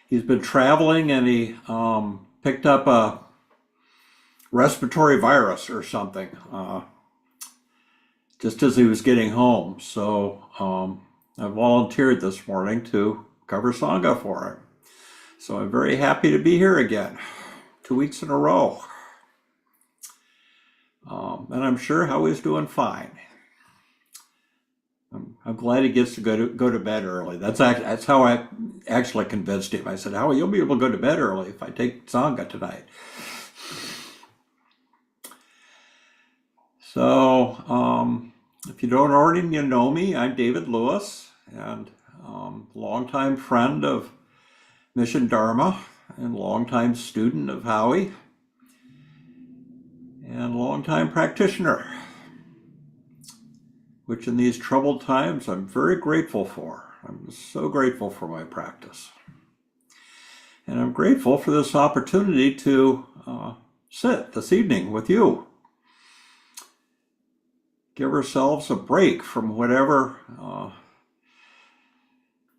He's been traveling and he picked up a respiratory virus or something just as he was getting home. So I volunteered this morning to cover Sangha for him. So I'm very happy to be here again, 2 weeks in a row. And I'm sure Howie's doing fine. I'm glad he gets to go to bed early. That's how I actually convinced him. I said, Howie, you'll be able to go to bed early if I take Sangha tonight. So, if you don't already know me, I'm David Lewis, and longtime friend of Mission Dharma, and longtime student of Howie, and longtime practitioner, which in these troubled times I'm very grateful for. I'm so grateful for my practice. And I'm grateful for this opportunity to sit this evening with you. Give ourselves a break from whatever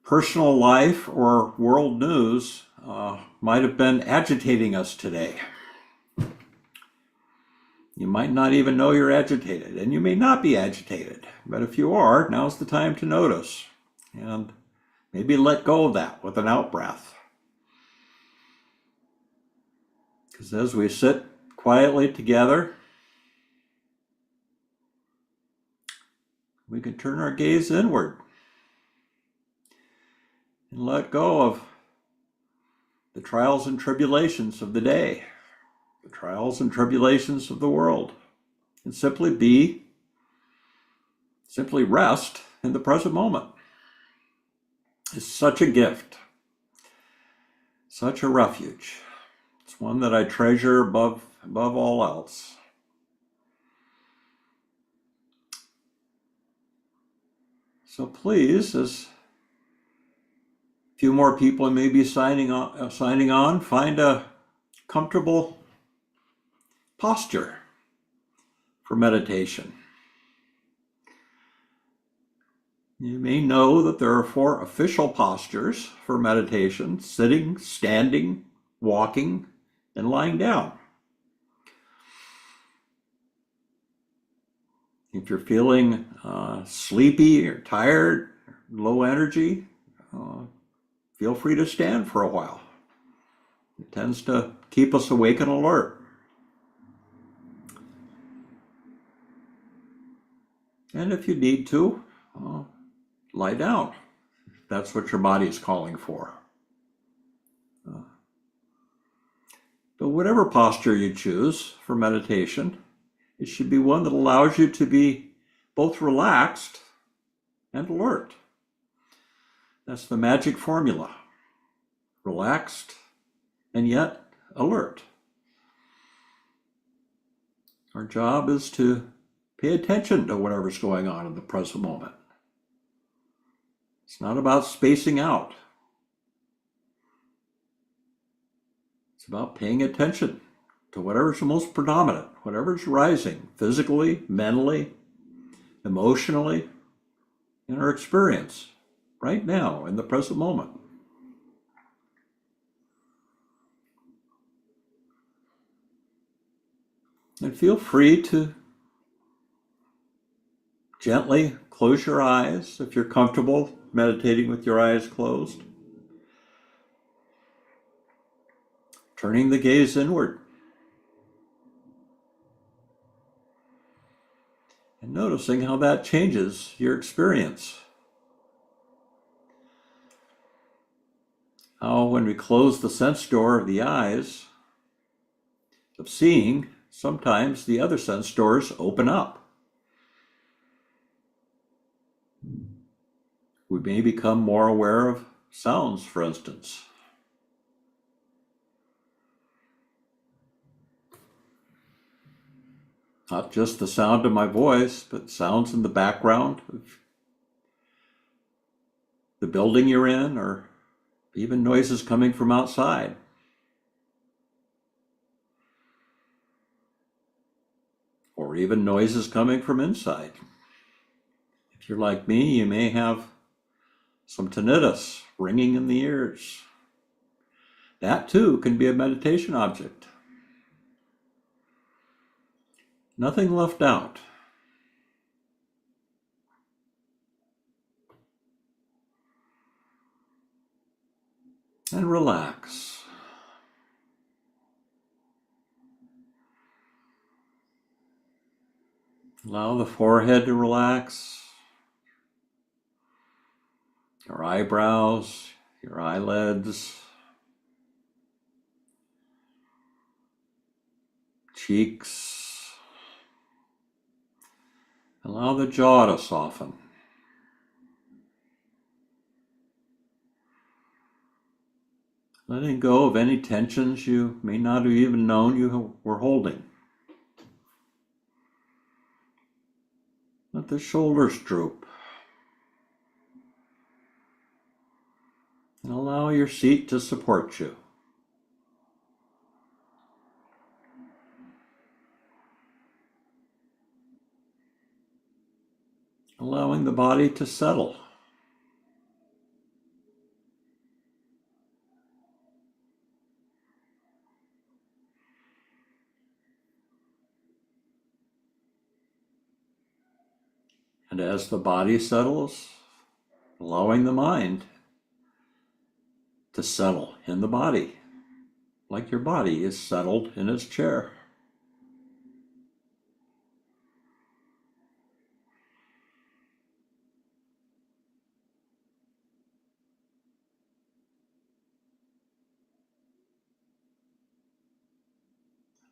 personal life or world news might have been agitating us today. You might not even know you're agitated, and you may not be agitated. But if you are, now's the time to notice and maybe let go of that with an out-breath. Because as we sit quietly together, we can turn our gaze inward and let go of the trials and tribulations of the day, the trials and tribulations of the world, and simply rest in the present moment. It's such a gift, such a refuge. It's one that I treasure above all else. So please, as a few more people may be signing on, find a comfortable posture for meditation. You may know that there are 4 official postures for meditation: sitting, standing, walking, and lying down. If you're feeling sleepy or tired, low energy, feel free to stand for a while. It tends to keep us awake and alert. And if you need to, lie down. That's what your body is calling for. But whatever posture you choose for meditation, it should be one that allows you to be both relaxed and alert. That's the magic formula. Relaxed and yet alert. Our job is to pay attention to whatever's going on in the present moment. It's not about spacing out. It's about paying attention to whatever's the most predominant, whatever's rising physically, mentally, emotionally, in our experience right now in the present moment. And feel free to gently close your eyes if you're comfortable meditating with your eyes closed. Turning the gaze inward. And noticing how that changes your experience. How when we close the sense door of the eyes of seeing, sometimes the other sense doors open up. We may become more aware of sounds, for instance. Not just the sound of my voice, but sounds in the background of the building you're in, or even noises coming from outside. Or even noises coming from inside. If you're like me, you may have some tinnitus ringing in the ears. That too can be a meditation object. Nothing left out. And relax. Allow the forehead to relax, your eyebrows, your eyelids, cheeks. Allow the jaw to soften. Letting go of any tensions you may not have even known you were holding. Let the shoulders droop. And allow your seat to support you. Allowing the body to settle. And as the body settles, allowing the mind to settle in the body, like your body is settled in its chair.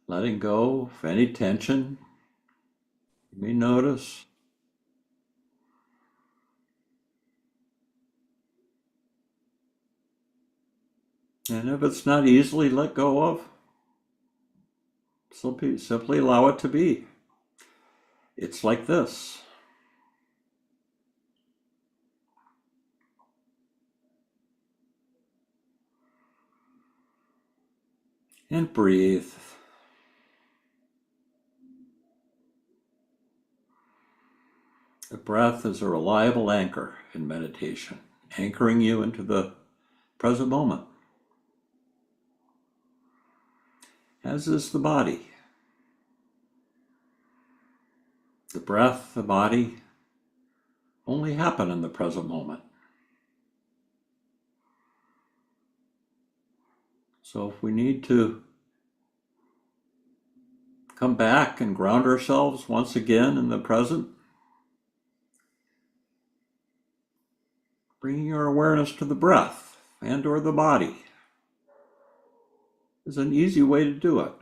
Letting go of any tension you may notice. And if it's not easily let go of, simply allow it to be. It's like this. And breathe. The breath is a reliable anchor in meditation, anchoring you into the present moment, as is the body. The breath, the body, only happen in the present moment. So if we need to come back and ground ourselves once again in the present, bringing our awareness to the breath and or the body is an easy way to do it.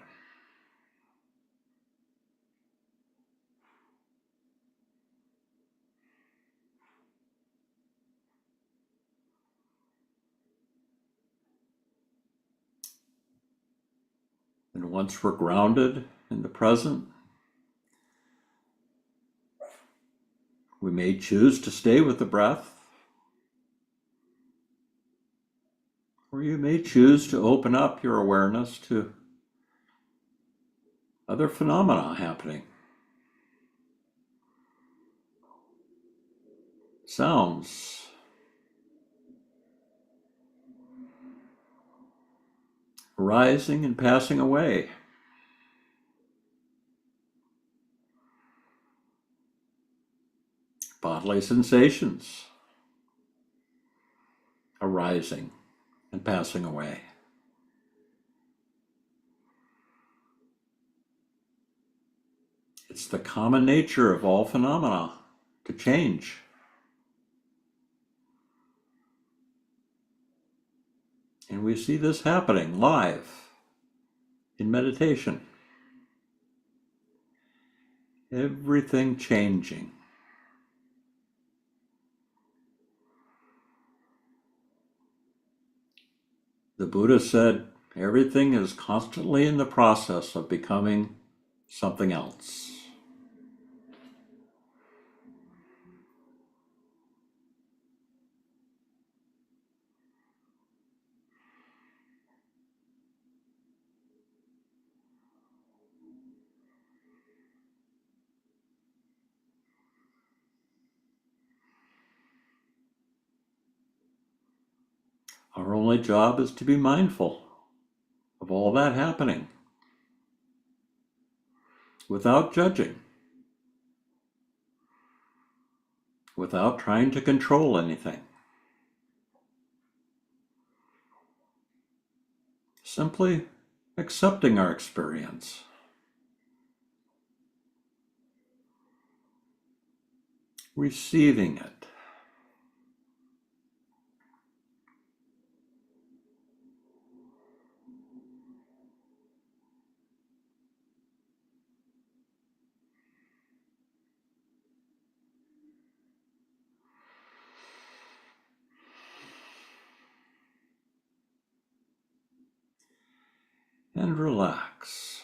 And once we're grounded in the present, we may choose to stay with the breath, or you may choose to open up your awareness to other phenomena happening. Sounds, arising and passing away. Bodily sensations, arising and passing away. It's the common nature of all phenomena to change. And we see this happening live in meditation. Everything changing. The Buddha said, everything is constantly in the process of becoming something else. Our only job is to be mindful of all that happening without judging, without trying to control anything. Simply accepting our experience. Receiving it. And relax.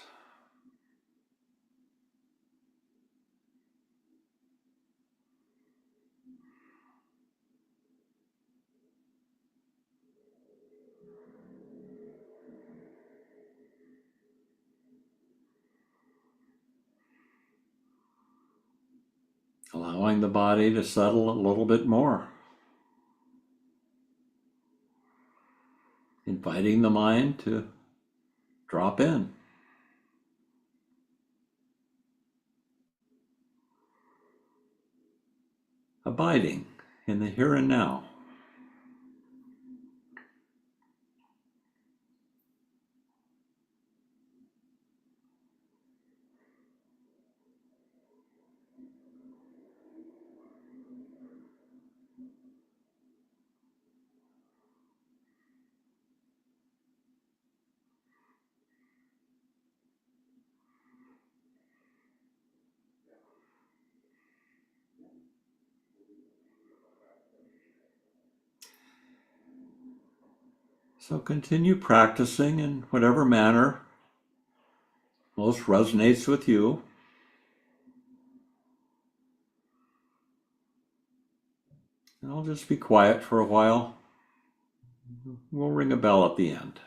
Allowing the body to settle a little bit more. Inviting the mind to drop in. Abiding in the here and now. So continue practicing in whatever manner most resonates with you. And I'll just be quiet for a while. We'll ring a bell at the end.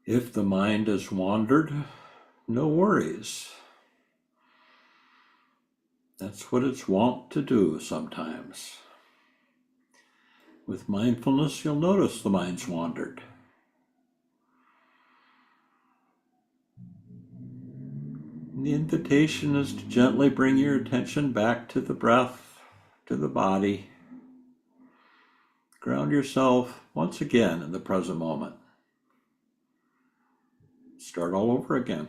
If the mind has wandered, no worries. That's what it's wont to do sometimes. With mindfulness, you'll notice the mind's wandered. And the invitation is to gently bring your attention back to the breath, to the body. Ground yourself once again in the present moment. Start all over again.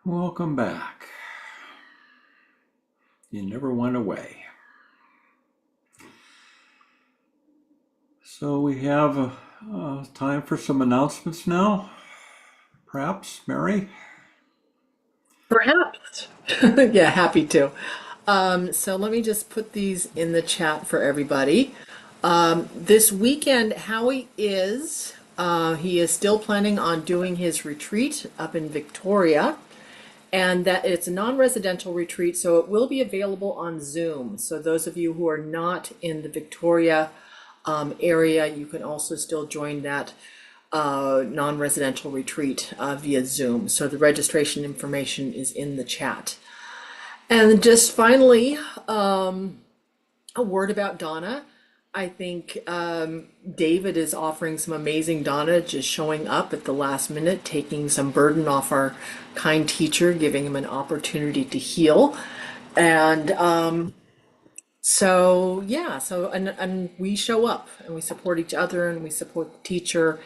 Welcome back. You never went away. So we have time for some announcements now. Perhaps, Mary? Perhaps. Yeah, happy to. So let me just put these in the chat for everybody. This weekend, Howie he is still planning on doing his retreat up in Victoria, and that it's a non-residential retreat, so it will be available on Zoom. So those of you who are not in the Victoria area, you can also still join that non-residential retreat via Zoom. So the registration information is in the chat. And just finally, a word about Donna. I think David is offering some amazing Donna, just showing up at the last minute, taking some burden off our kind teacher, giving him an opportunity to heal. And so yeah, and we show up and we support each other and we support the teacher,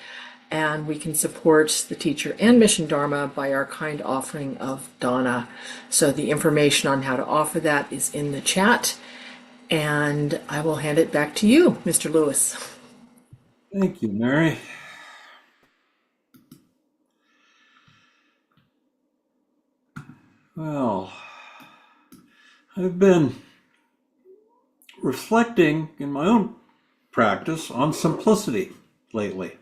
and we can support the teacher and Mission Dharma by our kind offering of Dana. So the information on how to offer that is in the chat, and I will hand it back to you, Mr. Lewis. Thank you, Mary. Well, I've been reflecting in my own practice on simplicity lately.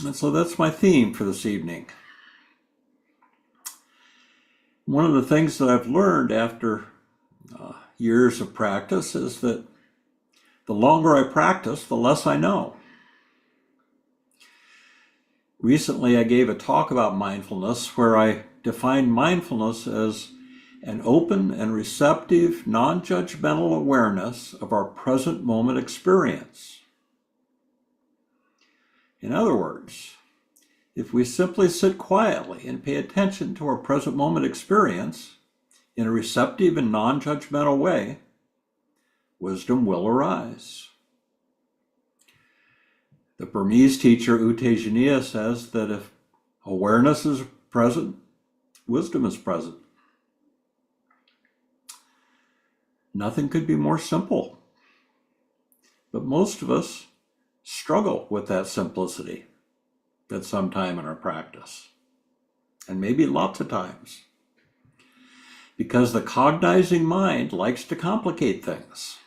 And so that's my theme for this evening. One of the things that I've learned after years of practice is that the longer I practice, the less I know. Recently, I gave a talk about mindfulness where I defined mindfulness as an open and receptive, non-judgmental awareness of our present moment experience. In other words, if we simply sit quietly and pay attention to our present moment experience in a receptive and non-judgmental way, wisdom will arise. The Burmese teacher U Tejaniya says that if awareness is present, wisdom is present. Nothing could be more simple. But most of us struggle with that simplicity at some time in our practice, and maybe lots of times, because the cognizing mind likes to complicate things.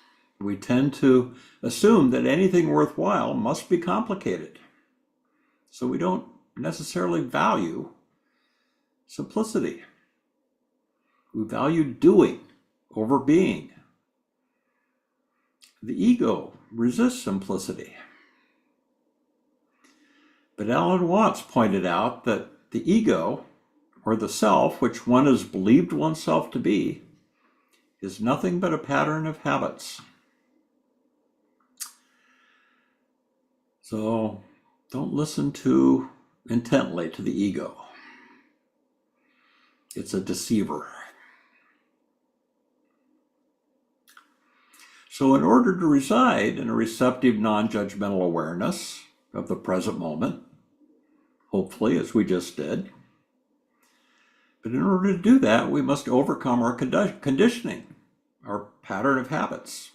We tend to assume that anything worthwhile must be complicated, so we don't necessarily value simplicity. We value doing over being. The ego resists simplicity. But Alan Watts pointed out that the ego, or the self, which one has believed oneself to be, is nothing but a pattern of habits. So don't listen too intently to the ego. It's a deceiver. So in order to reside in a receptive, non-judgmental awareness of the present moment, hopefully, as we just did, but in order to do that, we must overcome our conditioning, our pattern of habits.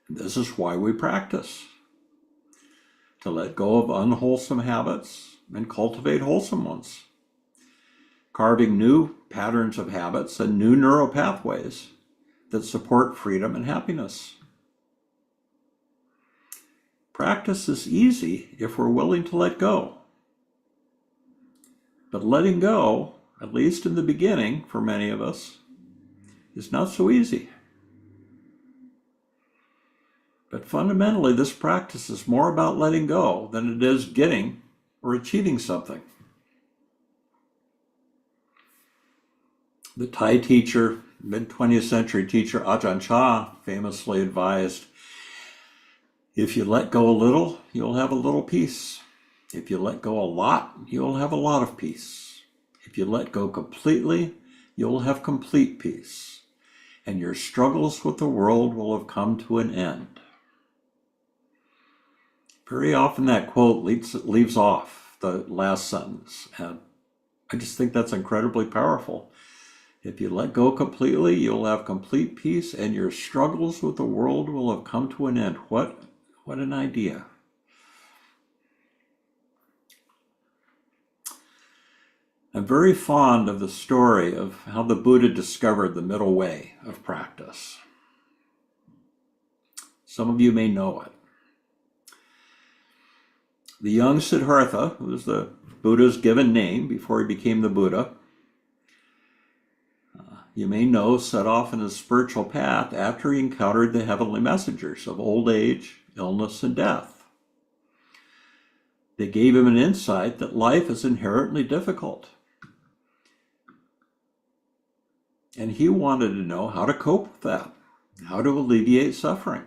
This is why we practice, to let go of unwholesome habits and cultivate wholesome ones, carving new patterns of habits and new neural pathways that support freedom and happiness. Practice is easy if we're willing to let go. But letting go, at least in the beginning for many of us, is not so easy. But fundamentally, this practice is more about letting go than it is getting or achieving something. The Thai teacher, mid-20th century teacher Ajahn Chah famously advised, if you let go a little, you'll have a little peace. If you let go a lot, you'll have a lot of peace. If you let go completely, you'll have complete peace. And your struggles with the world will have come to an end. Very often that quote leaves off the last sentence. And I just think that's incredibly powerful. If you let go completely, you'll have complete peace and your struggles with the world will have come to an end. What an idea. I'm very fond of the story of how the Buddha discovered the middle way of practice. Some of you may know it. The young Siddhartha, who was the Buddha's given name before he became the Buddha, you may know, set off on his spiritual path after he encountered the heavenly messengers of old age, illness, and death. They gave him an insight that life is inherently difficult. And he wanted to know how to cope with that, how to alleviate suffering.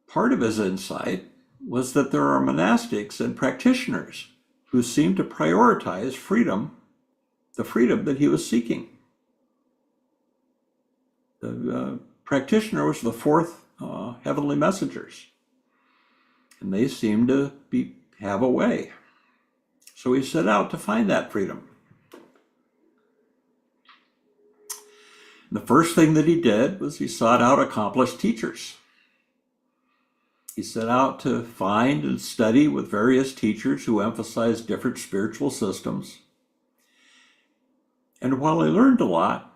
Part of his insight was that there are monastics and practitioners who seem to prioritize freedom, the freedom that he was seeking. The practitioner was the fourth heavenly messengers, and they seemed to have a way. So he set out to find that freedom. And the first thing that he did was he sought out accomplished teachers. He set out to find and study with various teachers who emphasized different spiritual systems. And while he learned a lot,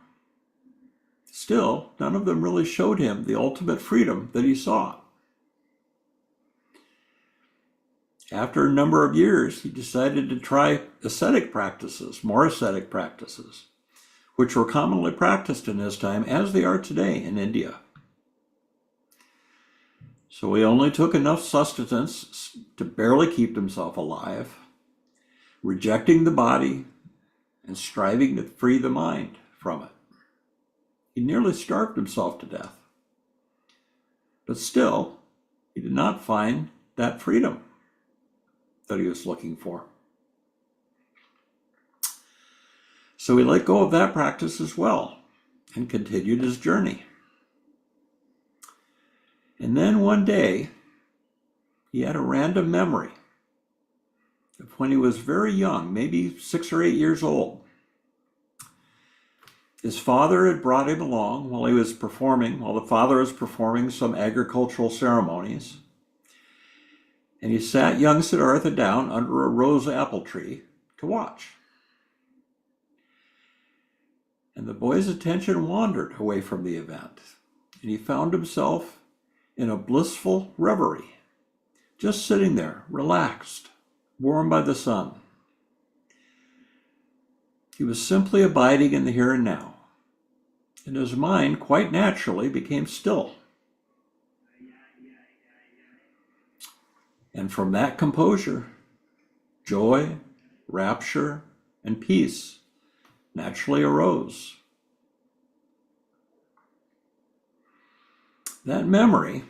still, none of them really showed him the ultimate freedom that he sought. After a number of years, he decided to try ascetic practices, more ascetic practices, which were commonly practiced in his time, as they are today in India. So he only took enough sustenance to barely keep himself alive, rejecting the body and striving to free the mind from it. He nearly starved himself to death. But still, he did not find that freedom that he was looking for. So he let go of that practice as well and continued his journey. And then one day, he had a random memory of when he was very young, maybe 6 or 8 years old. His father had brought him along while the father was performing some agricultural ceremonies. And he sat young Siddhartha down under a rose apple tree to watch. And the boy's attention wandered away from the event, and he found himself in a blissful reverie, just sitting there, relaxed, warmed by the sun. He was simply abiding in the here and now, and his mind quite naturally became still. And from that composure, joy, rapture, and peace naturally arose. That memory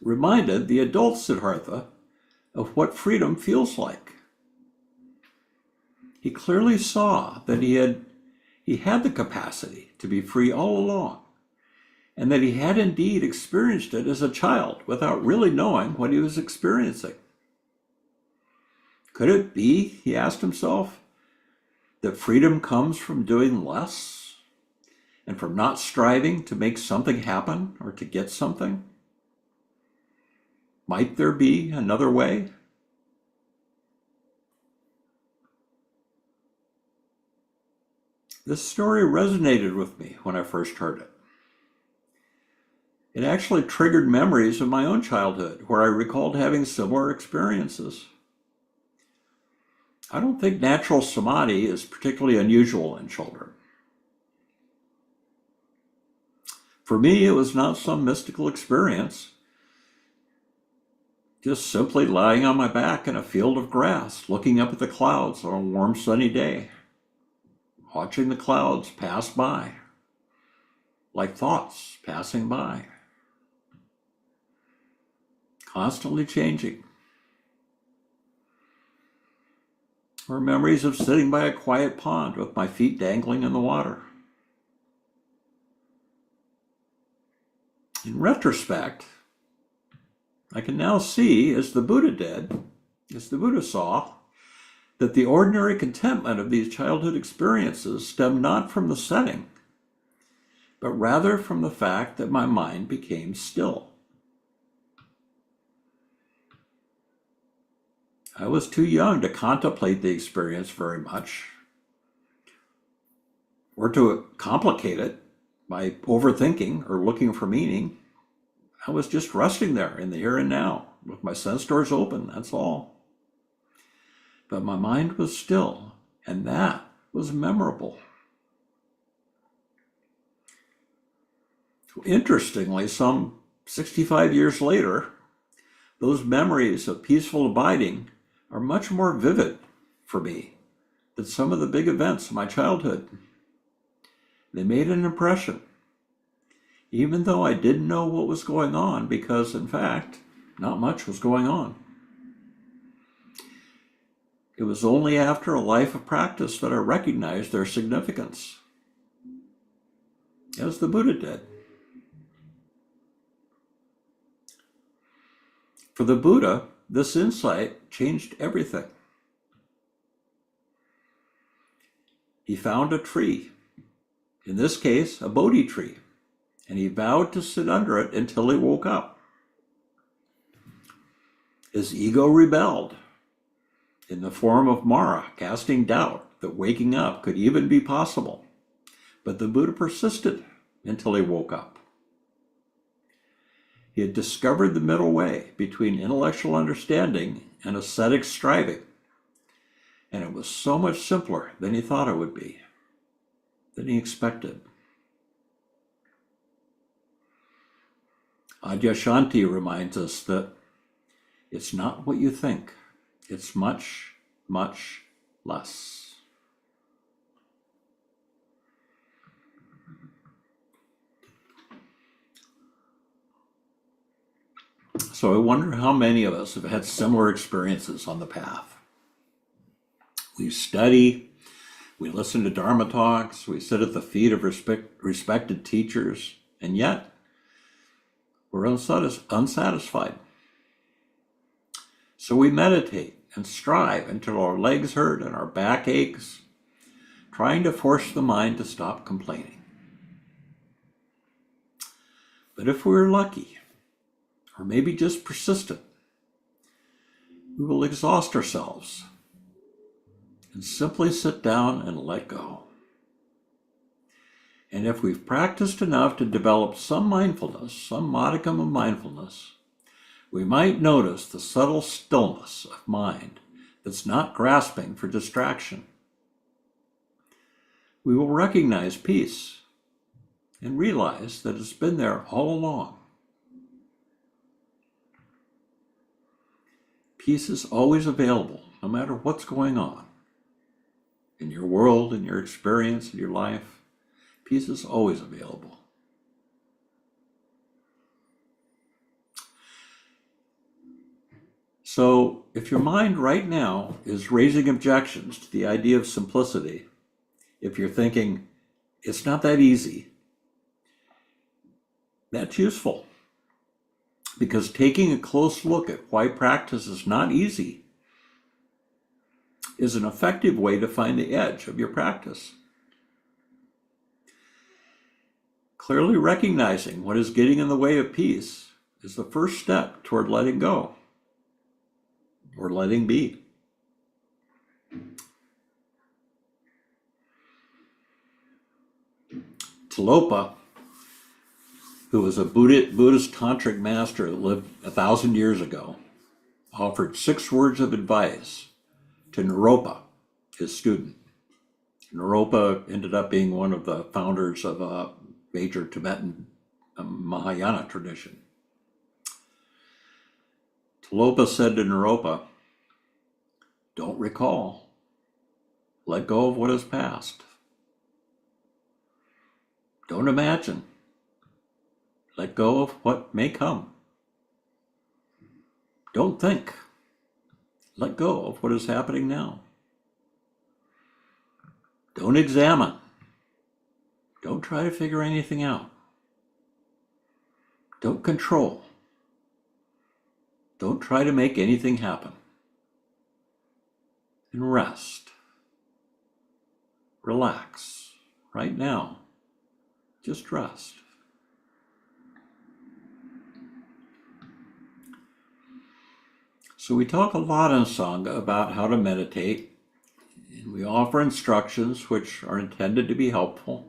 reminded the adult Siddhartha of what freedom feels like. He clearly saw that he had the capacity to be free all along, and that he had indeed experienced it as a child without really knowing what he was experiencing. Could it be, he asked himself, that freedom comes from doing less and from not striving to make something happen or to get something? Might there be another way? This story resonated with me when I first heard it. It actually triggered memories of my own childhood where I recalled having similar experiences. I don't think natural samadhi is particularly unusual in children. For me, it was not some mystical experience, just simply lying on my back in a field of grass, looking up at the clouds on a warm sunny day, watching the clouds pass by, like thoughts passing by, constantly changing. Or memories of sitting by a quiet pond with my feet dangling in the water. In retrospect, I can now see, as the Buddha did, as the Buddha saw, that the ordinary contentment of these childhood experiences stemmed not from the setting, but rather from the fact that my mind became still. I was too young to contemplate the experience very much, or to complicate it by overthinking or looking for meaning. I was just resting there in the here and now, with my sense doors open, that's all. But my mind was still, and that was memorable. Interestingly, some 65 years later, those memories of peaceful abiding are much more vivid for me than some of the big events of my childhood. They made an impression, even though I didn't know what was going on, because in fact, not much was going on. It was only after a life of practice that I recognized their significance, as the Buddha did. For the Buddha, this insight changed everything. He found a tree, in this case, a Bodhi tree, and he vowed to sit under it until he woke up. His ego rebelled in the form of Mara, casting doubt that waking up could even be possible. But the Buddha persisted until he woke up. He had discovered the middle way between intellectual understanding and ascetic striving, and it was so much simpler than he thought it would be, than he expected. Adyashanti reminds us that it's not what you think, it's much, much less. So I wonder how many of us have had similar experiences on the path. We study, we listen to Dharma talks, we sit at the feet of respected teachers, and yet we're unsatisfied. So we meditate and strive until our legs hurt and our back aches, trying to force the mind to stop complaining. But if we're lucky, or maybe just persistent, we will exhaust ourselves and simply sit down and let go. And if we've practiced enough to develop some mindfulness, some modicum of mindfulness, we might notice the subtle stillness of mind that's not grasping for distraction. We will recognize peace and realize that it's been there all along. Peace is always available, no matter what's going on. In your world, in your experience, in your life, peace is always available. So, if your mind right now is raising objections to the idea of simplicity, if you're thinking, it's not that easy, that's useful. Because taking a close look at why practice is not easy is an effective way to find the edge of your practice. Clearly recognizing what is getting in the way of peace is the first step toward letting go, or letting be. Tilopa, who was a Buddhist tantric master that lived 1,000 years ago, offered 6 words of advice to Naropa, his student. Naropa ended up being one of the founders of a major Tibetan Mahayana tradition. Tilopa said to Naropa, "Don't recall. Let go of what is past. Don't imagine. Let go of what may come. Don't think. Let go of what is happening now. Don't examine. Don't try to figure anything out. Don't control. Don't try to make anything happen. And rest. Relax. Right now. Just rest. So we talk a lot in Sangha about how to meditate, and we offer instructions which are intended to be helpful.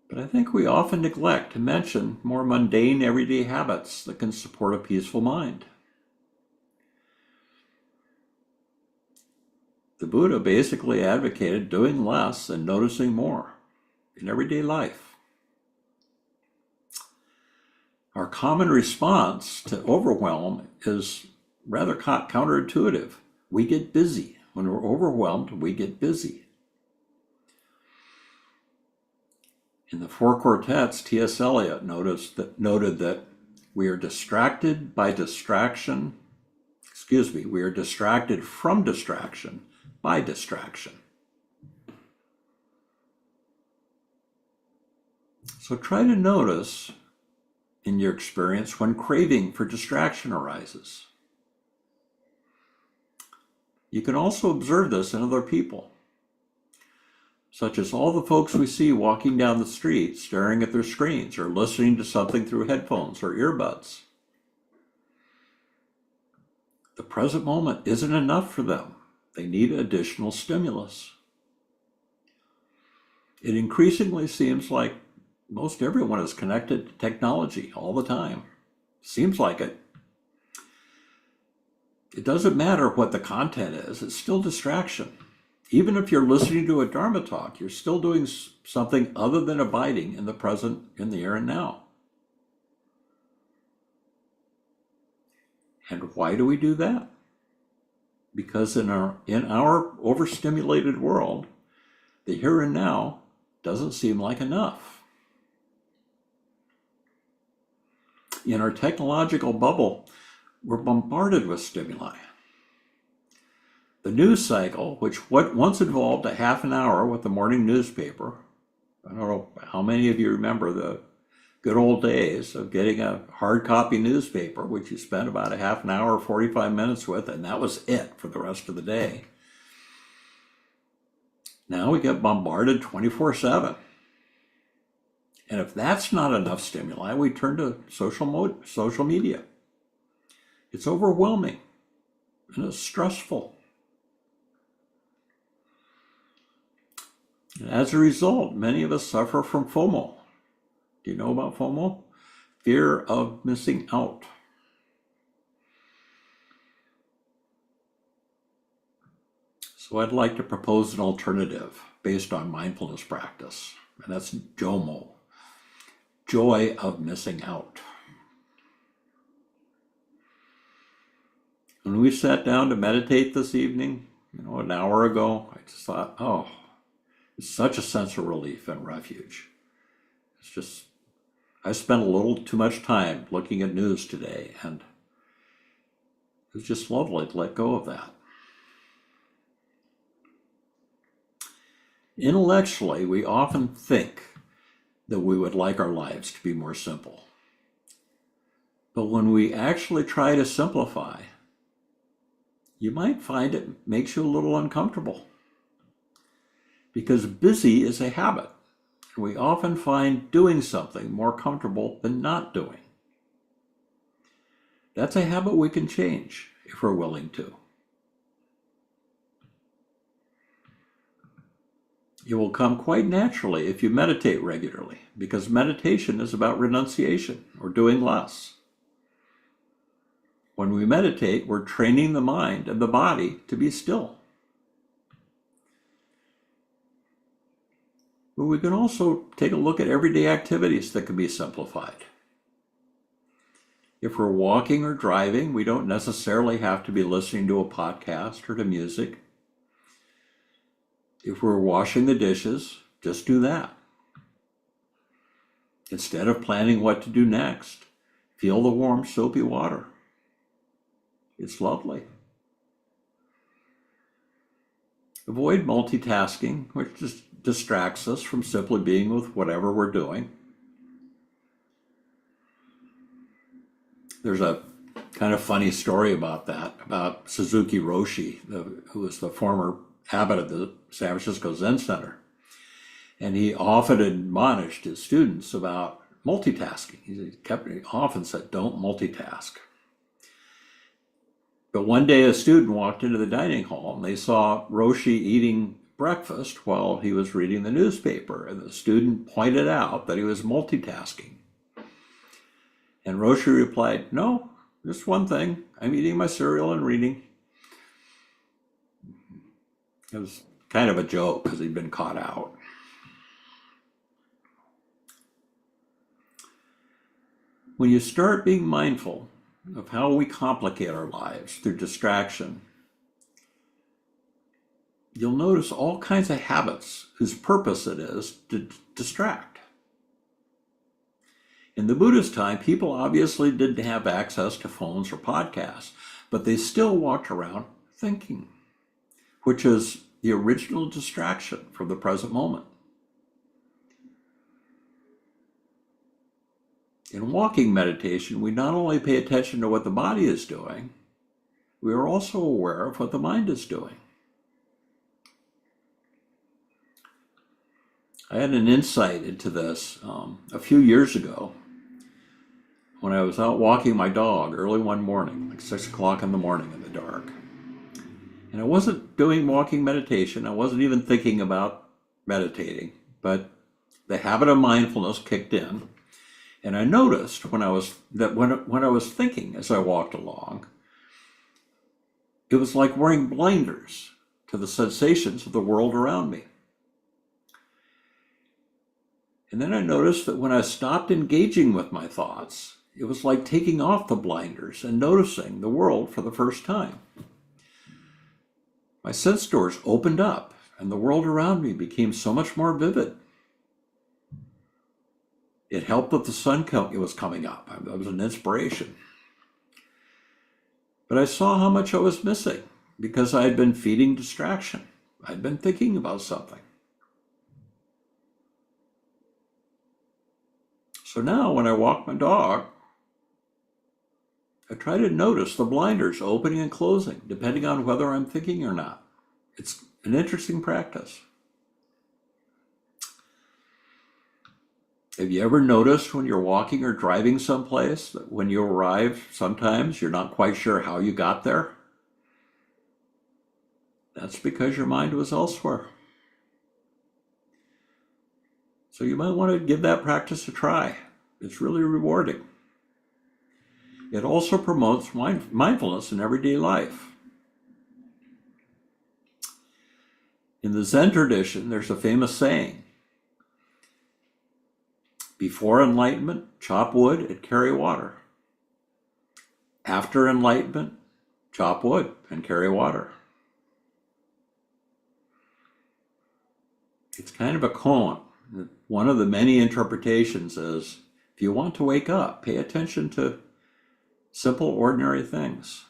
But I think we often neglect to mention more mundane everyday habits that can support a peaceful mind. The Buddha basically advocated doing less and noticing more in everyday life. Our common response to overwhelm is rather counterintuitive. We get busy. When we're overwhelmed, we get busy. In the Four Quartets, T.S. Eliot noted that we are distracted by distraction. We are distracted from distraction by distraction. So try to notice in your experience when craving for distraction arises. You can also observe this in other people, such as all the folks we see walking down the street staring at their screens or listening to something through headphones or earbuds. The present moment isn't enough for them. They need additional stimulus. It increasingly seems like most everyone is connected to technology all the time. Seems like it. It doesn't matter what the content is, it's still distraction. Even if you're listening to a Dharma talk, you're still doing something other than abiding in the present, in the here and now. And why do we do that? Because in our overstimulated world, the here and now doesn't seem like enough. In our technological bubble, we're bombarded with stimuli. The news cycle, which once involved a half an hour with the morning newspaper, I don't know how many of you remember the good old days of getting a hard copy newspaper, which you spent about a half an hour, 45 minutes with, and that was it for the rest of the day. Now we get bombarded 24/7. And if that's not enough stimuli, we turn to social media. It's overwhelming and it's stressful. And as a result, many of us suffer from FOMO. Do you know about FOMO? Fear of missing out. So I'd like to propose an alternative based on mindfulness practice, and that's JOMO, joy of missing out. When we sat down to meditate this evening, an hour ago, I just thought, it's such a sense of relief and refuge. It's just, I spent a little too much time looking at news today, and it was just lovely to let go of that. Intellectually, we often think that we would like our lives to be more simple. But when we actually try to simplify, you might find it makes you a little uncomfortable. Because busy is a habit. And we often find doing something more comfortable than not doing. That's a habit we can change if we're willing to. It will come quite naturally if you meditate regularly, because meditation is about renunciation or doing less. When we meditate, we're training the mind and the body to be still. But we can also take a look at everyday activities that can be simplified. If we're walking or driving, we don't necessarily have to be listening to a podcast or to music. If we're washing the dishes, just do that. Instead of planning what to do next, feel the warm, soapy water. It's lovely. Avoid multitasking, which just distracts us from simply being with whatever we're doing. There's a kind of funny story about that, about Suzuki Roshi, who was the former abbot of the San Francisco Zen Center. And he often admonished his students about multitasking. He often said, don't multitask. But one day a student walked into the dining hall and they saw Roshi eating breakfast while he was reading the newspaper. And the student pointed out that he was multitasking. And Roshi replied, no, just one thing. I'm eating my cereal and reading. It was kind of a joke because he'd been caught out. When you start being mindful of how we complicate our lives through distraction, you'll notice all kinds of habits whose purpose it is to distract. In the Buddha's time, people obviously didn't have access to phones or podcasts, but they still walked around thinking, which is the original distraction from the present moment. In walking meditation, we not only pay attention to what the body is doing, we are also aware of what the mind is doing. I had an insight into this a few years ago when I was out walking my dog early one morning, like 6 o'clock in the morning in the dark. And I wasn't doing walking meditation. I wasn't even thinking about meditating, but the habit of mindfulness kicked in. And I noticed when I was thinking as I walked along, it was like wearing blinders to the sensations of the world around me. And then I noticed that when I stopped engaging with my thoughts, it was like taking off the blinders and noticing the world for the first time. My sense doors opened up and the world around me became so much more vivid. It helped that the sun was coming up. That was an inspiration. But I saw how much I was missing because I had been feeding distraction. I'd been thinking about something. So now when I walk my dog, I try to notice the blinders opening and closing, depending on whether I'm thinking or not. It's an interesting practice. Have you ever noticed when you're walking or driving someplace that when you arrive, sometimes you're not quite sure how you got there? That's because your mind was elsewhere. So you might want to give that practice a try. It's really rewarding. It also promotes mindfulness in everyday life. In the Zen tradition, there's a famous saying, before enlightenment, chop wood and carry water. After enlightenment, chop wood and carry water. It's kind of a koan. One of the many interpretations is, if you want to wake up, pay attention to simple, ordinary things.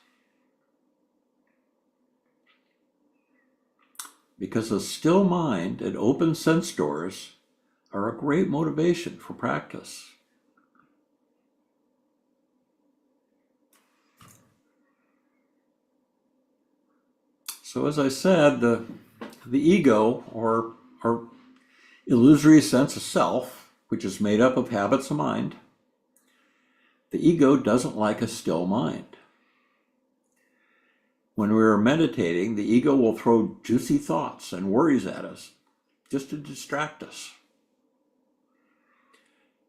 Because a still mind and open sense doors are a great motivation for practice. So as I said, the ego, or illusory sense of self, which is made up of habits of mind, the ego doesn't like a still mind. When we're meditating, the ego will throw juicy thoughts and worries at us just to distract us.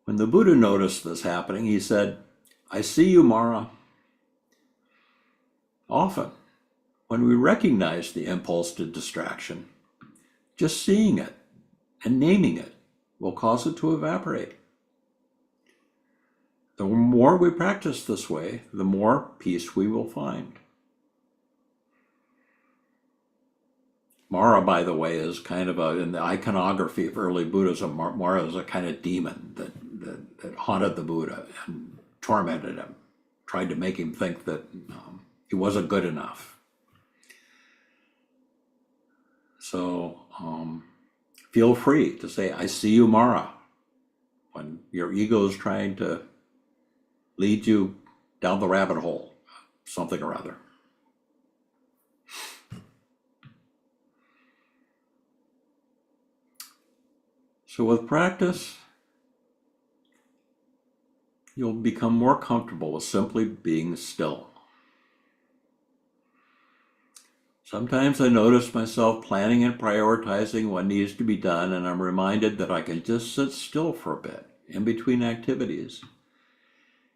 When the Buddha noticed this happening, he said, I see you, Mara. Often, when we recognize the impulse to distraction, just seeing it and naming it will cause it to evaporate. The more we practice this way, the more peace we will find. Mara, by the way, is kind of in the iconography of early Buddhism, Mara is a kind of demon that haunted the Buddha and tormented him, tried to make him think that he wasn't good enough. So feel free to say, I see you, Mara, when your ego is trying to lead you down the rabbit hole, something or other. So with practice, you'll become more comfortable with simply being still. Sometimes I notice myself planning and prioritizing what needs to be done, and I'm reminded that I can just sit still for a bit in between activities.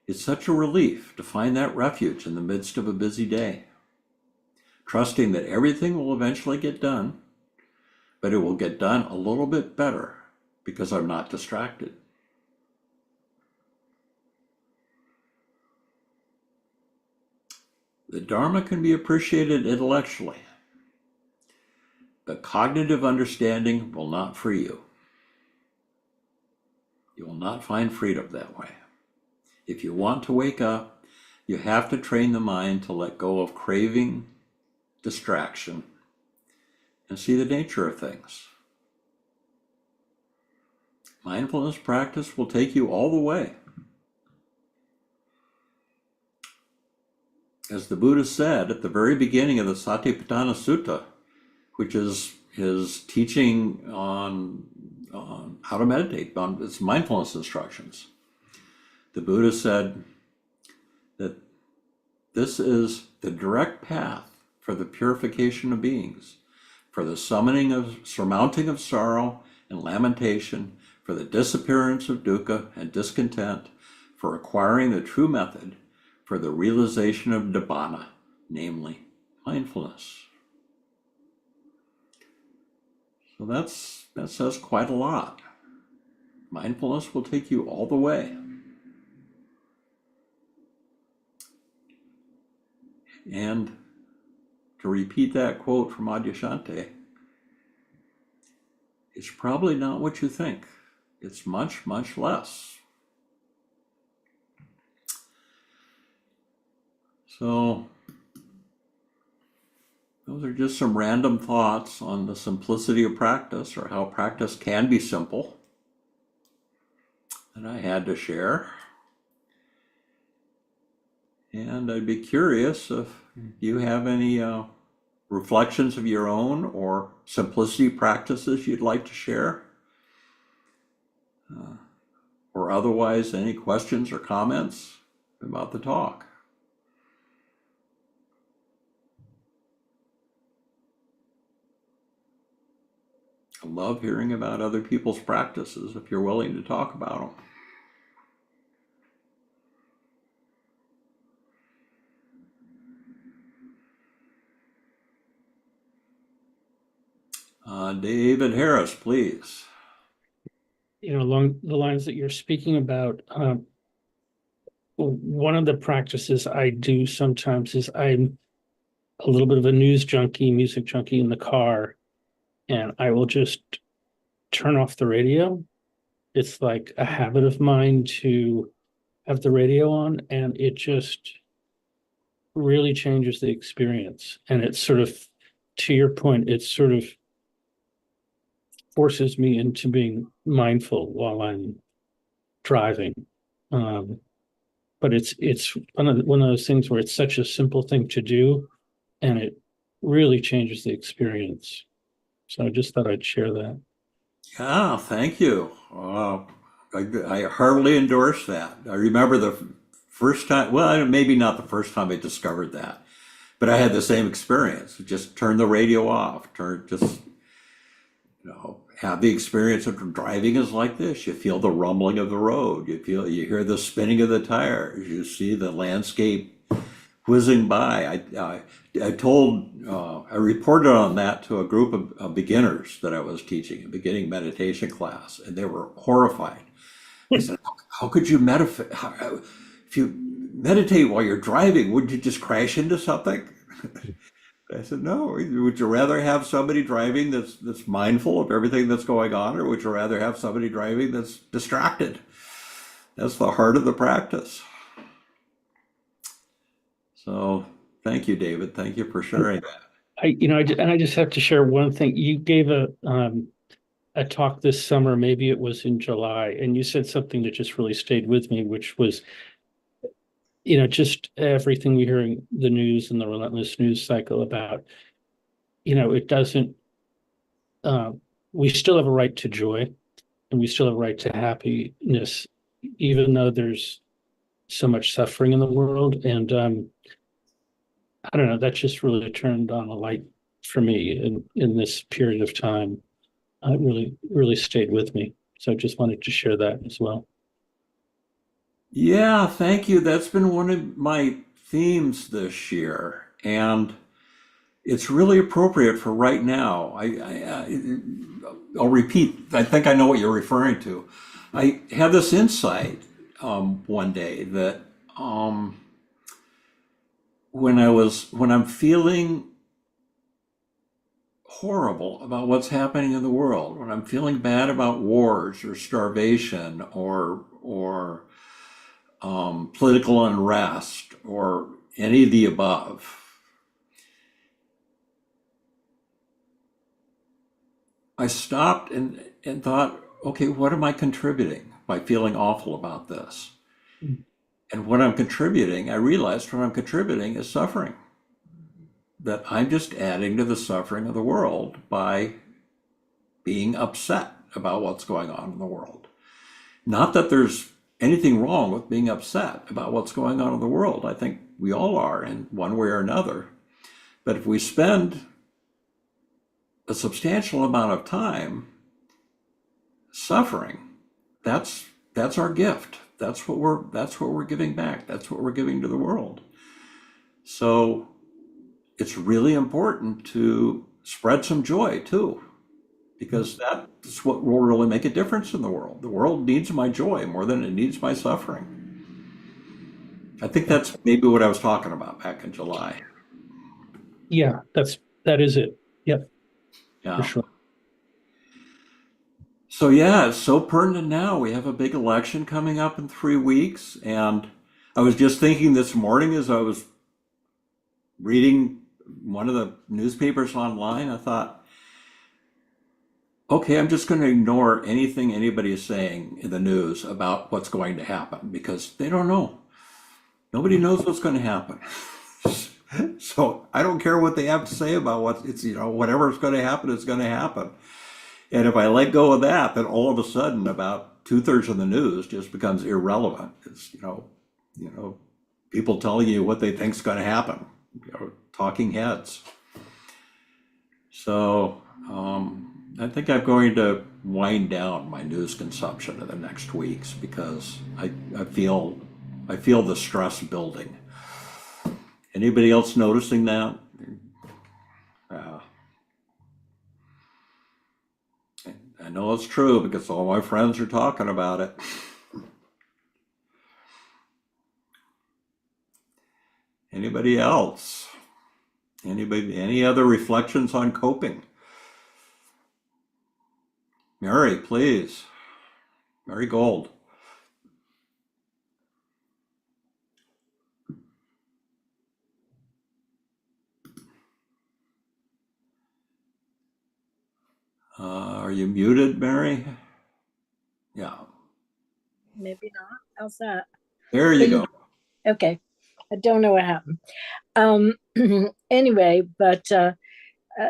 It's such a relief to find that refuge in the midst of a busy day, trusting that everything will eventually get done, but it will get done a little bit better because I'm not distracted. The Dharma can be appreciated intellectually, but cognitive understanding will not free you. You will not find freedom that way. If you want to wake up, you have to train the mind to let go of craving, distraction, and see the nature of things. Mindfulness practice will take you all the way. As the Buddha said at the very beginning of the Satipatthana Sutta, which is his teaching on how to meditate, on its mindfulness instructions, the Buddha said that this is the direct path for the purification of beings, for the surmounting of sorrow and lamentation, for the disappearance of dukkha and discontent, for acquiring the true method, for the realization of nibbana, namely mindfulness. So that says quite a lot. Mindfulness will take you all the way. And to repeat that quote from Adyashanti, it's probably not what you think. It's much, much less. So those are just some random thoughts on the simplicity of practice, or how practice can be simple, that I had to share. And I'd be curious if you have any reflections of your own or simplicity practices you'd like to share, or otherwise any questions or comments about the talk. I love hearing about other people's practices if you're willing to talk about them. David Harris, please. Along the lines that you're speaking about, one of the practices I do sometimes is I'm a little bit of a news junkie, music junkie in the car, and I will just turn off the radio. It's like a habit of mine to have the radio on, and it just really changes the experience. And it's sort of, to your point, it sort of forces me into being mindful while I'm driving. But it's one of those things where it's such a simple thing to do, and it really changes the experience. So I just thought I'd share that. Yeah, thank you. I heartily endorse that. I remember the first time, well, maybe not the first time I discovered that, but I had the same experience. Just turn the radio off, have the experience of driving is like this. You feel the rumbling of the road. You hear the spinning of the tires. You see the landscape whizzing by. I reported on that to a group of beginners that I was teaching, a beginning meditation class, and they were horrified. They said, how could you meditate? If you meditate while you're driving, wouldn't you just crash into something? I said, no. Would you rather have somebody driving that's mindful of everything that's going on, or would you rather have somebody driving that's distracted? That's the heart of the practice. So thank you, David. Thank you for sharing that. I just have to share one thing. You gave a talk this summer, maybe it was in July, and you said something that just really stayed with me, which was just everything we hear in the news and the relentless news cycle about, it doesn't, uh, we still have a right to joy and we still have a right to happiness, even though there's so much suffering in the world. And I don't know, that just really turned on a light for me in this period of time. It really, really stayed with me. So I just wanted to share that as well. Yeah, thank you. That's been one of my themes this year, and it's really appropriate for right now. I'll repeat. I think I know what you're referring to. I had this insight one day that um, when I'm feeling horrible about what's happening in the world, when I'm feeling bad about wars or starvation or political unrest or any of the above, I stopped and thought, okay, what am I contributing by feeling awful about this? And what I'm contributing, I realized what I'm contributing is suffering. That I'm just adding to the suffering of the world by being upset about what's going on in the world. Not that there's anything wrong with being upset about what's going on in the world. I think we all are in one way or another. But if we spend a substantial amount of time suffering, that's our gift. That's what we're giving back. That's what we're giving to the world. So it's really important to spread some joy too, because that's what will really make a difference in the world. The world needs my joy more than it needs my suffering. I think that's maybe what I was talking about back in July. Yeah, that is it. Yep, for Yeah. sure. So yeah, it's so pertinent now. We have a big election coming up in 3 weeks, and I was just thinking this morning as I was reading one of the newspapers online, I thought, okay, I'm just going to ignore anything anybody is saying in the news about what's going to happen because they don't know. Nobody knows what's going to happen. So I don't care what they have to say about whatever's going to happen is going to happen. And if I let go of that, then all of a sudden about two-thirds of the news just becomes irrelevant. It's, people telling you what they think's going to happen, talking heads. So I think I'm going to wind down my news consumption in the next weeks because I feel the stress building. Anybody else noticing that? Uh, I know it's true because all my friends are talking about it. Anybody else? Any other reflections on coping? Mary, please. Mary Gold. Are you muted, Mary? Yeah. Maybe not. How's that? There you go. Okay. I don't know what happened. Um, anyway, but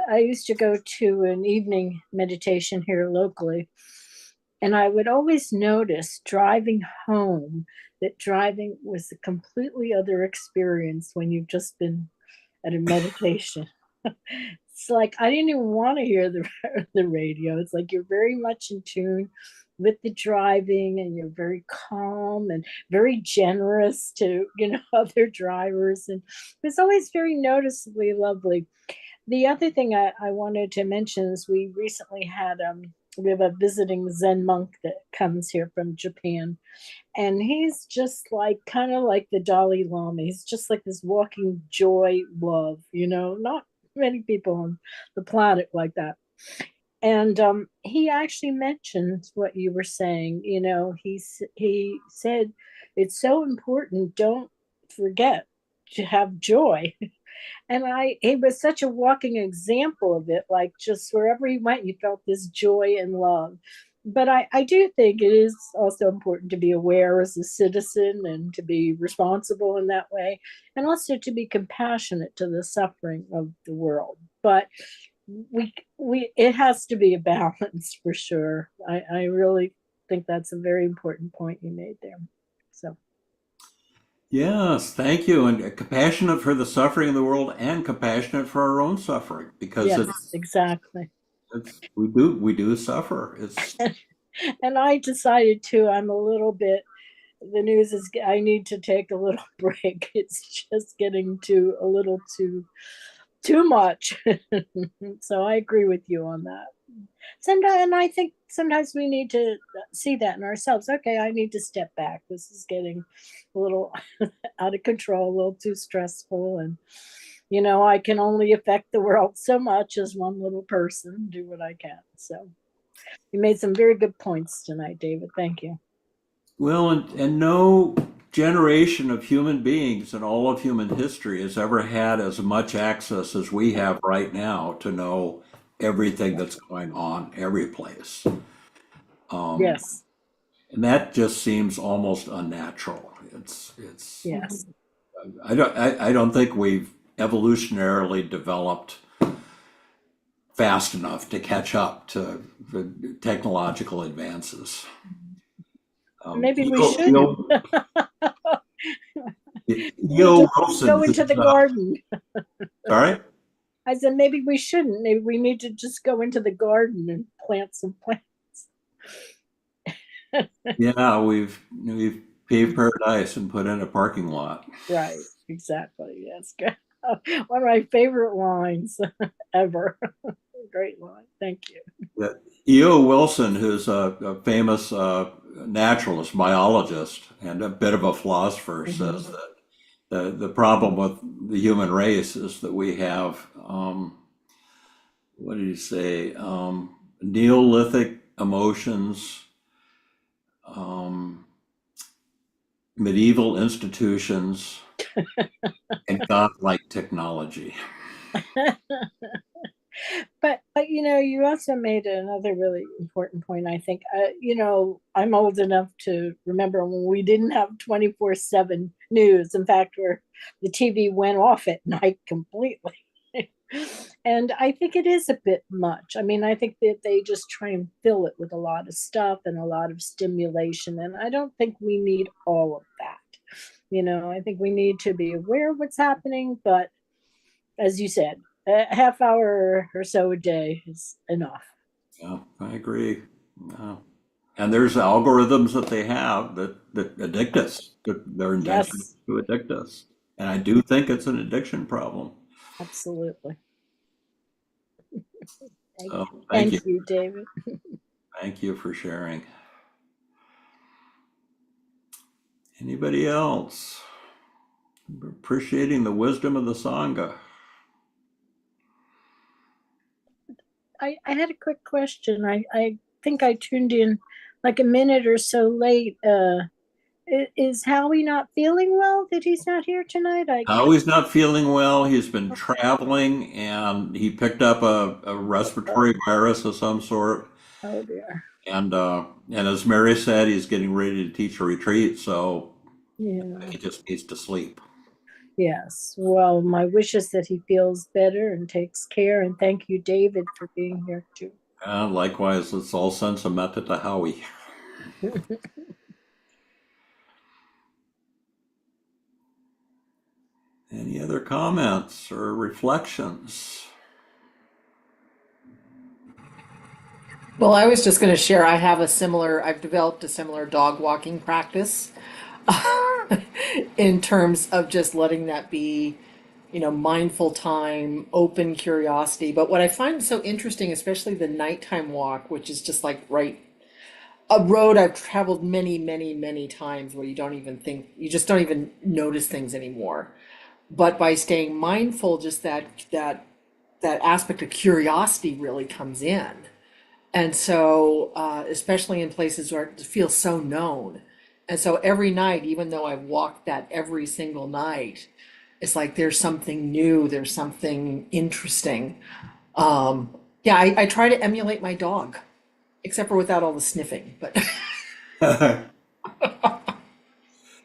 I used to go to an evening meditation here locally, and I would always notice driving home that driving was a completely other experience when you've just been at a meditation. It's like I didn't even want to hear the radio. It's like you're very much in tune with the driving, and you're very calm and very generous to other drivers, and it was always very noticeably lovely. The other thing I wanted to mention is we have a visiting Zen monk that comes here from Japan, and he's just like kind of like the Dalai Lama. He's just like this walking joy love, not many people on the planet like that. And he actually mentioned what you were saying. He said it's so important. Don't forget to have joy. And he was such a walking example of it. Like just wherever he went, you felt this joy and love. but I do think it is also important to be aware as a citizen and to be responsible in that way, and also to be compassionate to the suffering of the world. But we it has to be a balance for sure. I really think that's a very important point you made there. So Yes, thank you. And compassionate for the suffering of the world and compassionate for our own suffering because yes, exactly. we do suffer. It's And I decided to. I'm a little bit. The news is. I need to take a little break. It's just getting to a little too much. So I agree with you on that. Sometimes, and I think sometimes we need to see that in ourselves. Okay, I need to step back. This is getting a little out of control, a little too stressful, and I can only affect the world so much as one little person. Do what I can. So you made some very good points tonight, David. Thank you. well, and no generation of human beings in all of human history has ever had as much access as we have right now to know everything that's going on every place. Um, Yes, and that just seems almost unnatural. It's yes, I don't think we've evolutionarily developed fast enough to catch up to the technological advances. maybe we E.O. shouldn't. We need E.O. to Wilson, go into who's the garden. sorry? I said maybe we shouldn't. Maybe we need to just go into the garden and plant some plants. Yeah, we've paved paradise and put in a parking lot. Right, exactly. Yes. One of my favorite lines ever. Great line. Thank you. Yeah. E.O. Wilson, who's a famous naturalist, biologist, and a bit of a philosopher, Hmm. says that the problem with the human race is that we have what did he say? Neolithic emotions, um, medieval institutions, and godlike technology. But you also made another really important point. I think I'm old enough to remember when we didn't have 24/7 news. In fact, where the TV went off at night completely. And I think it is a bit much. I mean, I think that they just try and fill it with a lot of stuff and a lot of stimulation, and I don't think we need all of that. I think we need to be aware of what's happening, but as you said, a half hour or so a day is enough. Yeah, I agree. Yeah. And there's algorithms that they have that addict us, that they're intentioned Yes, to addict us. And I do think it's an addiction problem. absolutely. Thank, So thank thank you. you, David. Thank you for sharing. Anybody else? Appreciating the wisdom of the Sangha. I had a quick question. I think I tuned in like a minute or so late. Is Howie not feeling well that he's not here tonight? Howie's not feeling well. He's been traveling and he picked up a respiratory virus of some sort. Oh dear. And as Mary said, he's getting ready to teach a retreat, so Yeah. he just needs to sleep. Yes. Well, my wish is that he feels better and takes care. And thank you, David, for being here too. Likewise, let's all send some metta to Howie. Any other comments or reflections? Well, I was just going to share, I've developed a similar dog walking practice in terms of just letting that be, mindful time, open curiosity. But what I find so interesting, especially the nighttime walk, which is just like a road I've traveled many, many, many times where you just don't even notice things anymore. But by staying mindful, just that aspect of curiosity really comes in. And so, especially in places where it feels so known. And so every night, even though I've walked that every single night, it's like there's something new, there's something interesting. Yeah, I try to emulate my dog. except for without all the sniffing. But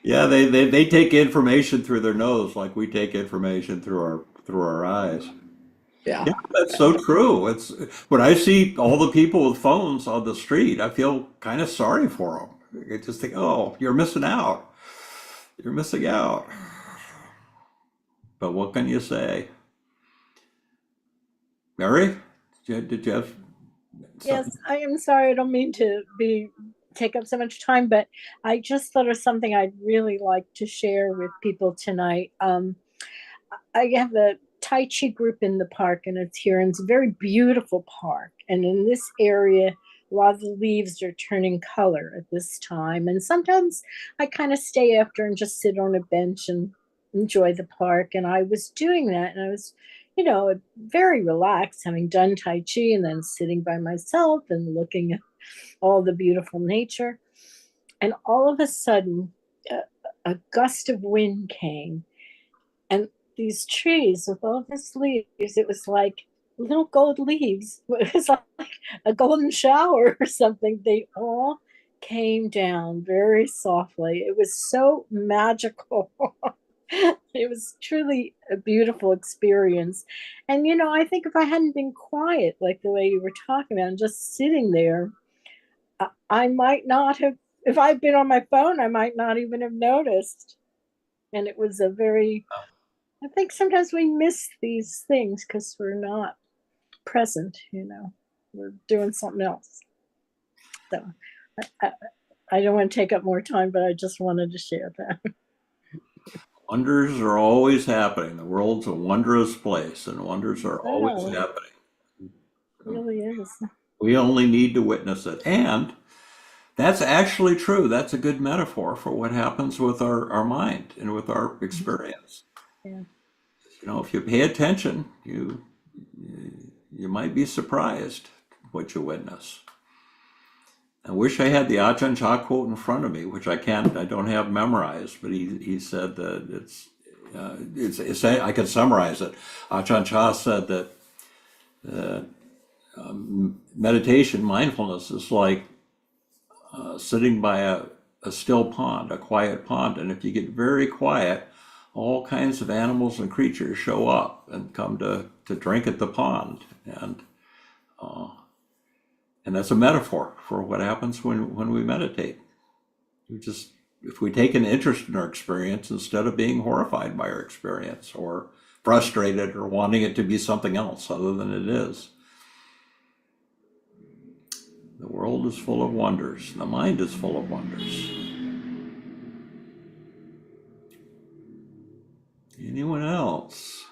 Yeah, they take information through their nose like we take information through our eyes. yeah, Yeah, that's so true. It's when I see all the people with phones on the street, I feel kind of sorry for them. I just think, oh, you're missing out. You're missing out. But what can you say? Mary, did you have Yes, something? I am sorry. I don't mean to be take up so much time, but I just thought of something I'd really like to share with people tonight. I have a Tai Chi group in the park, and it's here, and it's a very beautiful park. And in this area, a lot of the leaves are turning color at this time. And sometimes I kind of stay after and just sit on a bench and enjoy the park. And I was doing that, and I was, very relaxed, having done Tai Chi and then sitting by myself and looking at all the beautiful nature. And all of a sudden, a gust of wind came, and these trees with all these leaves, it was like little gold leaves. It was like a golden shower or something. They all came down very softly. It was so magical. It was truly a beautiful experience. And I think if I hadn't been quiet like the way you were talking about, and just sitting there, I might not have, if I'd been on my phone, I might not even have noticed. And it was a very, I think sometimes we miss these things because we're not present. We're doing something else. So I don't want to take up more time, but I just wanted to share that. Wonders are always happening. The world's a wondrous place, and wonders are always Wow, happening. it really is. We only need to witness it. And that's actually true. That's a good metaphor for what happens with our mind and with our experience. Yeah. If you pay attention, you might be surprised what you witness. I wish I had the Ajahn Chah quote in front of me, which I can't. I don't have memorized. But he said that it's I can summarize it. Ajahn Chah said that meditation, mindfulness, is like sitting by a still pond, a quiet pond. And if you get very quiet, all kinds of animals and creatures show up and come to drink at the pond. And that's a metaphor for what happens when we meditate. If we take an interest in our experience instead of being horrified by our experience or frustrated or wanting it to be something else other than it is. The world is full of wonders. The mind is full of wonders. Anyone else?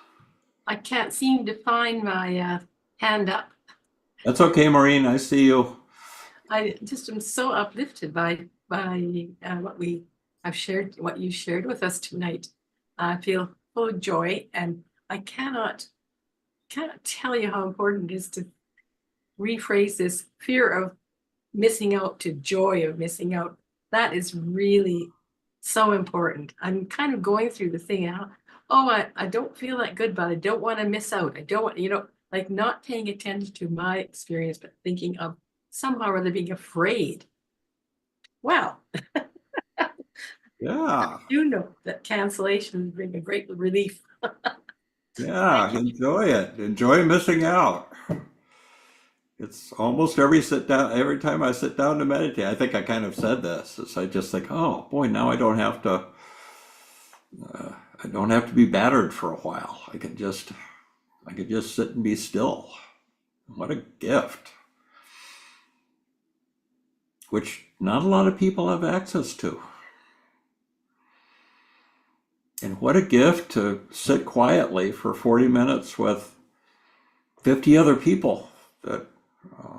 I can't seem to find my hand up. That's okay, Maureen. I see you. I just am so uplifted by what you shared with us tonight. I feel full of joy, and I cannot tell you how important it is to rephrase this fear of missing out to joy of missing out. That is really so important. I'm kind of going through the thing now. Oh, I don't feel that good, but I don't want to miss out. I don't want, like not paying attention to my experience, but thinking of somehow or other being afraid. Well, Yeah. you know that cancellation bring a great relief. Yeah. Enjoy it. Enjoy missing out. It's almost every time I sit down to meditate. I think I kind of said this. I just think, oh boy, now I don't have to be battered for a while. I could just sit and be still. What a gift, which not a lot of people have access to. And what a gift to sit quietly for 40 minutes with 50 other people that uh,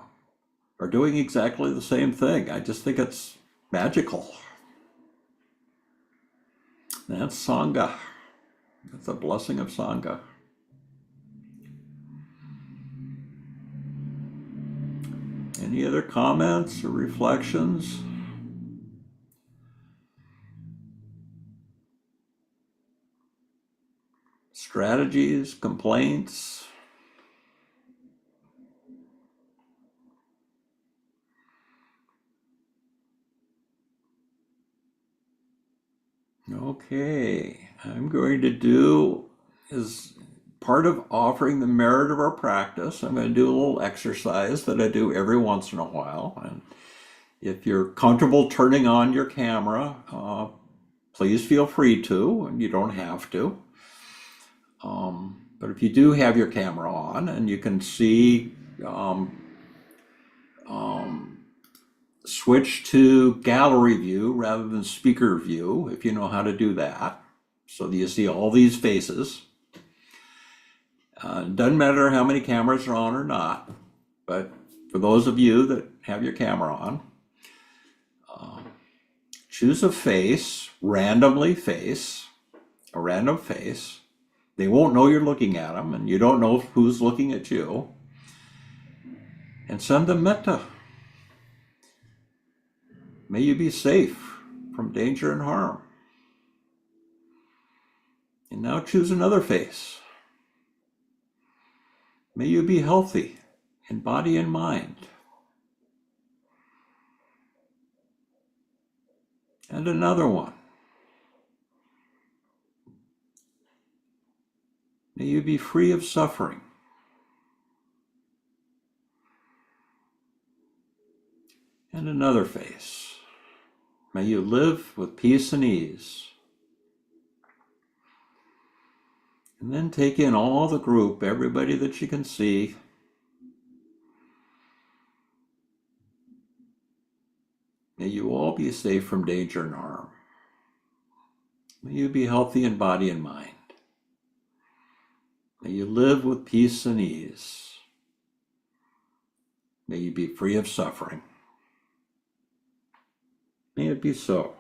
are doing exactly the same thing. I just think it's magical. That's Sangha. That's a blessing of Sangha. Any other comments or reflections? Strategies, complaints? Okay, I'm going to do is part of offering the merit of our practice. I'm going to do a little exercise that I do every once in a while. And if you're comfortable turning on your camera, please feel free to, and you don't have to. But if you do have your camera on and you can see, switch to gallery view rather than speaker view, if you know how to do that. So that you see all these faces. Doesn't matter how many cameras are on or not, but for those of you that have your camera on, choose a face, randomly face, a random face. They won't know you're looking at them, and you don't know who's looking at you. And send them metta. May you be safe from danger and harm. And now choose another face. May you be healthy in body and mind. And another one. May you be free of suffering. And another face. May you live with peace and ease. And then take in all the group, everybody that you can see. May you all be safe from danger and harm. May you be healthy in body and mind. May you live with peace and ease. May you be free of suffering. May it be so.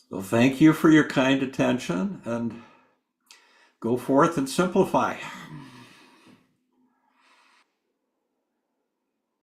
So thank you for your kind attention, and go forth and simplify.